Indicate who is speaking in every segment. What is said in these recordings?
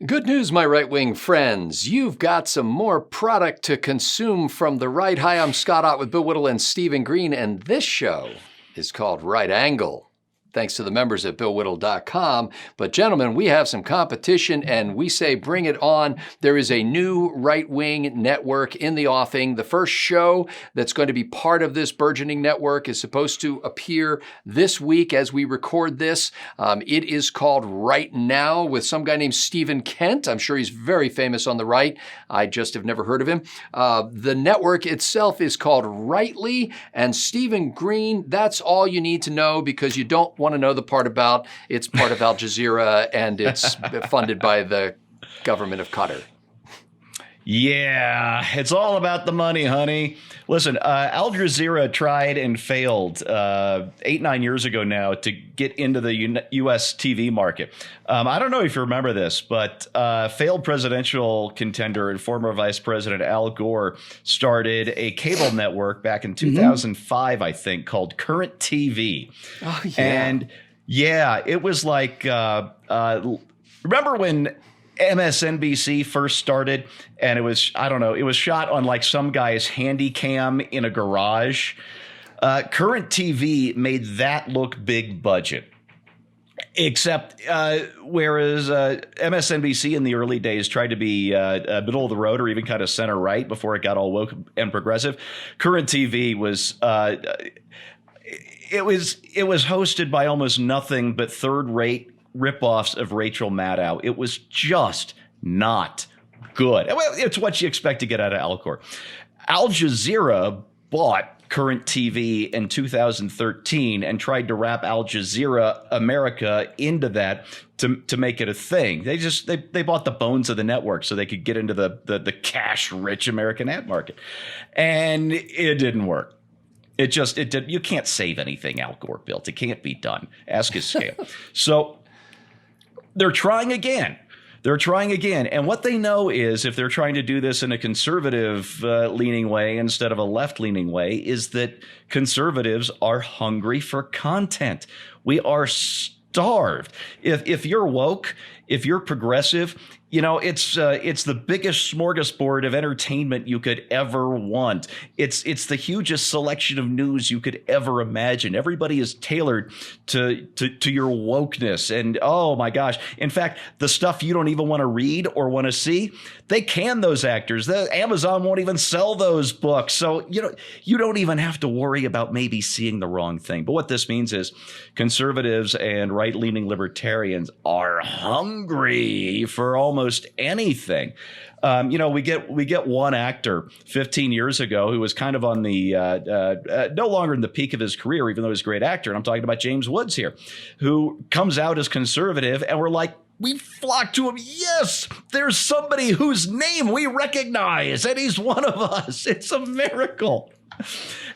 Speaker 1: Good news, my right-wing friends. You've got some more product to consume from the right. Hi, I'm Scott Ott with Bill Whittle and Stephen Green, and this show is called Right Angle. Thanks to the members at BillWhittle.com. But gentlemen, we have some competition and we say bring it on. There is a new right-wing network in the offing. The first show that's going to be part of this burgeoning network is supposed to appear this week as we record this. It is called Right Now with some guy named Stephen Kent. I'm sure he's very famous on the right. I just have never heard of him. The network itself is called Rightly, and Stephen Green, that's all you need to know because you don't want to know the part about it's part of Al Jazeera and it's funded by the government of Qatar.
Speaker 2: Yeah, it's all about the money, honey. Listen, Al Jazeera tried and failed 8-9 years ago now to get into the U.S. TV market. I don't know if you remember this, but failed presidential contender and former Vice President Al Gore started a cable network back in 2005, I think, called Current TV.
Speaker 1: Oh, yeah.
Speaker 2: And yeah, it was like, remember when MSNBC first started and it was, I don't know, it was shot on like some guy's handy cam in a garage. Current TV made that look big budget. Except whereas MSNBC in the early days tried to be middle of the road or even kind of center right before it got all woke and progressive, Current TV was it was hosted by almost nothing but third-rate ripoffs of Rachel Maddow. It was just not good. Well, it's what you expect to get out of Al Gore. Al Jazeera bought Current TV in 2013 and tried to wrap Al Jazeera America into that to make it a thing. They bought the bones of the network so they could get into the cash-rich American ad market. And it didn't work. It did. You can't save anything Al Gore built. It can't be done. Ask his scale. So they're trying again. And what they know is if they're trying to do this in a conservative leaning way instead of a left leaning way is that conservatives are hungry for content. We are starved. If you're woke, if you're progressive, you know, it's the biggest smorgasbord of entertainment you could ever want. It's the hugest selection of news you could ever imagine. Everybody is tailored to your wokeness. And oh my gosh. In fact, the stuff you don't even want to read or want to see, they can those actors. Amazon won't even sell those books. So, you don't even have to worry about maybe seeing the wrong thing. But what this means is conservatives and right-leaning libertarians are hungry for almost anything. We get one actor 15 years ago who was kind of on the no longer in the peak of his career, even though he's a great actor. And I'm talking about James Woods here, who comes out as conservative, and we're like, we flock to him. Yes, there's somebody whose name we recognize, and he's one of us. It's a miracle.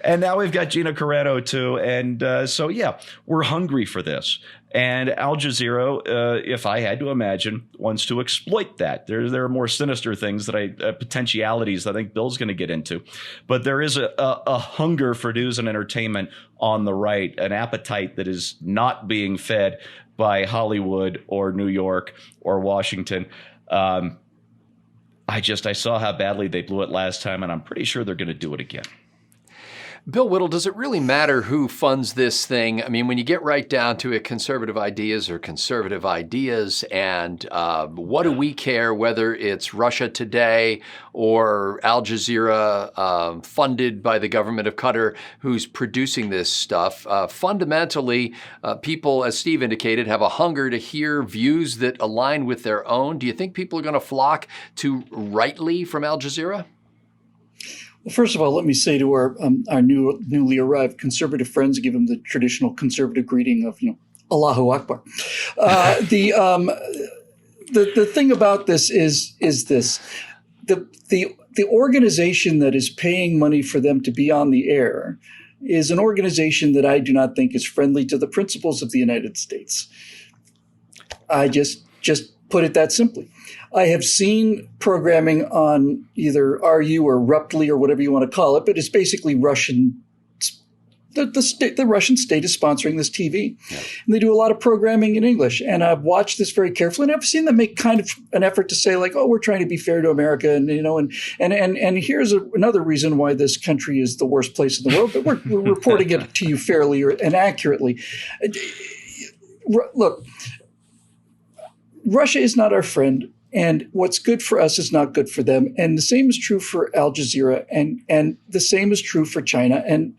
Speaker 2: And now we've got Gina Carano too. And so, yeah, we're hungry for this. And Al Jazeera, if I had to imagine, wants to exploit that. There are more sinister things potentialities that I think Bill's going to get into. But there is a hunger for news and entertainment on the right, an appetite that is not being fed by Hollywood or New York or Washington. I saw how badly they blew it last time, and I'm pretty sure they're going to do it again.
Speaker 1: Bill Whittle, does it really matter who funds this thing? I mean, when you get right down to it, conservative ideas are conservative ideas. And what do we care whether it's Russia Today or Al Jazeera funded by the government of Qatar who's producing this stuff? Fundamentally, people, as Steve indicated, have a hunger to hear views that align with their own. Do you think people are going to flock to Rightly from Al Jazeera?
Speaker 3: Well, first of all, let me say to our newly arrived conservative friends, give them the traditional conservative greeting of, Allahu Akbar. The thing about this is this: the organization that is paying money for them to be on the air is an organization that I do not think is friendly to the principles of the United States. I just put it that simply. I have seen programming on either RU or Ruptly or whatever you want to call it, but it's basically Russian the Russian state is sponsoring this TV, and they do a lot of programming in English. And I've watched this very carefully, and I've seen them make kind of an effort to say like, "Oh, we're trying to be fair to America," and and here's another reason why this country is the worst place in the world. But we're reporting it to you fairly and accurately. Look, Russia is not our friend. And what's good for us is not good for them. And the same is true for Al Jazeera, and the same is true for China. And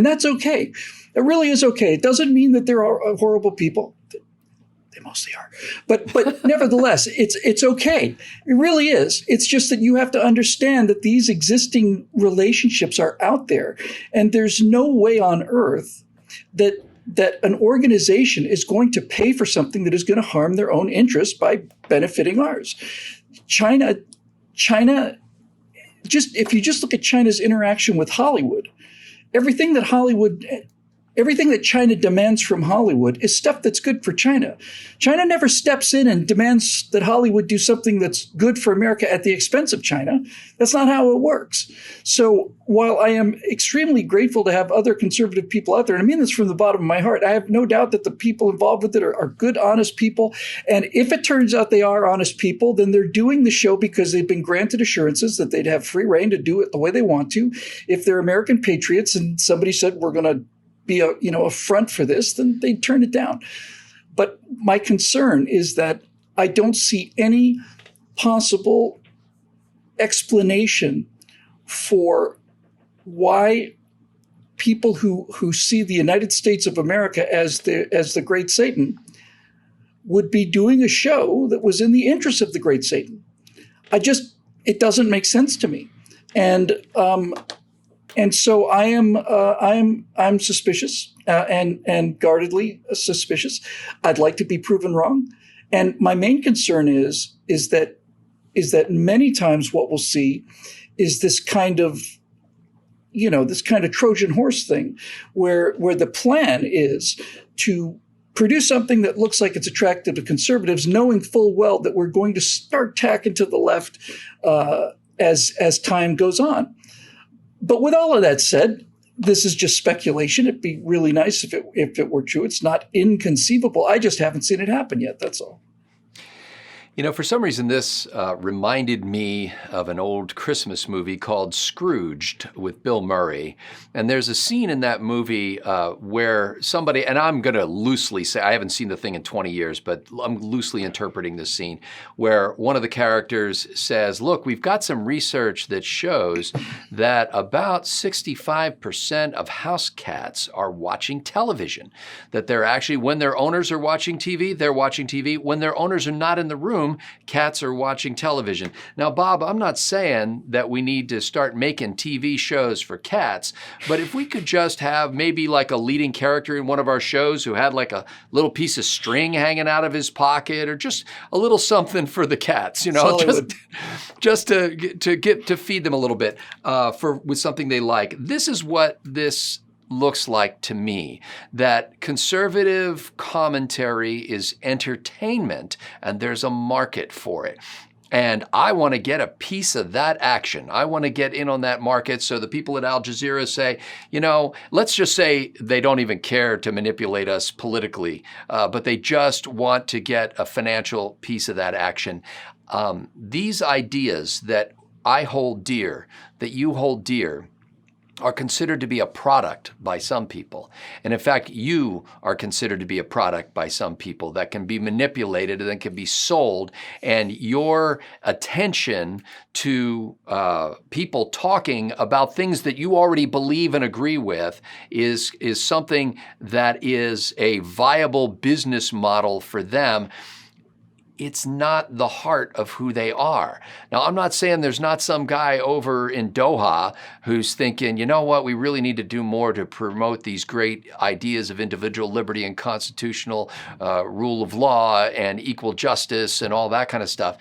Speaker 3: that's okay. It really is okay. It doesn't mean that they're horrible people. They mostly are. But nevertheless, it's okay. It really is. It's just that you have to understand that these existing relationships are out there. And there's no way on earth that an organization is going to pay for something that is going to harm their own interests by benefiting ours. China, if you just look at China's interaction with Hollywood, everything that China demands from Hollywood is stuff that's good for China. China never steps in and demands that Hollywood do something that's good for America at the expense of China. That's not how it works. So while I am extremely grateful to have other conservative people out there, and I mean this from the bottom of my heart, I have no doubt that the people involved with it are good, honest people. And if it turns out they are honest people, then they're doing the show because they've been granted assurances that they'd have free reign to do it the way they want to. If they're American patriots and somebody said, we're going to be a front for this, then they turn it down. But my concern is that I don't see any possible explanation for why people who see the United States of America as the great Satan would be doing a show that was in the interest of the great Satan. It doesn't make sense to me. And so I'm suspicious and guardedly suspicious. I'd like to be proven wrong. And my main concern is that many times what we'll see is this kind of Trojan horse thing where the plan is to produce something that looks like it's attractive to conservatives, knowing full well that we're going to start tacking to the left as time goes on. But with all of that said, this is just speculation. It'd be really nice if it were true. It's not inconceivable. I just haven't seen it happen yet. That's all.
Speaker 1: For some reason, this reminded me of an old Christmas movie called Scrooged with Bill Murray. And there's a scene in that movie where somebody, and I'm going to loosely say, I haven't seen the thing in 20 years, but I'm loosely interpreting this scene, where one of the characters says, look, we've got some research that shows that about 65% of house cats are watching television. That they're actually, when their owners are watching TV, they're watching TV. When their owners are not in the room, cats are watching television. Now, Bob, I'm not saying that we need to start making TV shows for cats, but if we could just have maybe like a leading character in one of our shows who had like a little piece of string hanging out of his pocket, or just a little something for the cats, just to feed them a little bit with something they like. This is what this looks like to me, that conservative commentary is entertainment and there's a market for it. And I want to get a piece of that action. I want to get in on that market. So the people at Al Jazeera say, let's just say they don't even care to manipulate us politically, but they just want to get a financial piece of that action. These ideas that I hold dear, that you hold dear, are considered to be a product by some people. And in fact, you are considered to be a product by some people that can be manipulated and then can be sold. And your attention to people talking about things that you already believe and agree with is something that is a viable business model for them. It's not the heart of who they are. Now, I'm not saying there's not some guy over in Doha who's thinking, you know what, we really need to do more to promote these great ideas of individual liberty and constitutional rule of law and equal justice and all that kind of stuff.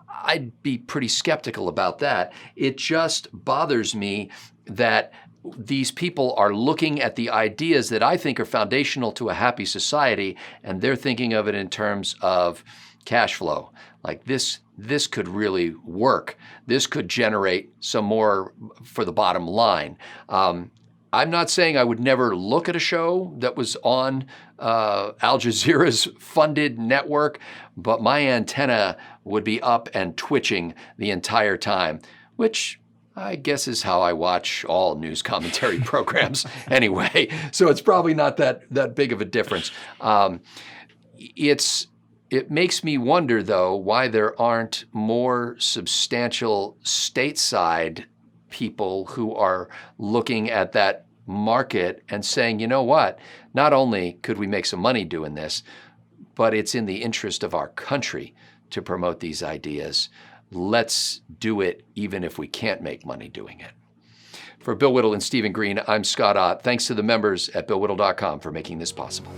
Speaker 1: I'd be pretty skeptical about that. It just bothers me that these people are looking at the ideas that I think are foundational to a happy society, and they're thinking of it in terms of cash flow. Like this could really work. This could generate some more for the bottom line. I'm not saying I would never look at a show that was on Al Jazeera's funded network, but my antenna would be up and twitching the entire time, which I guess is how I watch all news commentary programs anyway. So it's probably not that big of a difference. It makes me wonder, though, why there aren't more substantial stateside people who are looking at that market and saying, you know what, not only could we make some money doing this, but it's in the interest of our country to promote these ideas. Let's do it even if we can't make money doing it. For Bill Whittle and Stephen Green, I'm Scott Ott. Thanks to the members at BillWhittle.com for making this possible.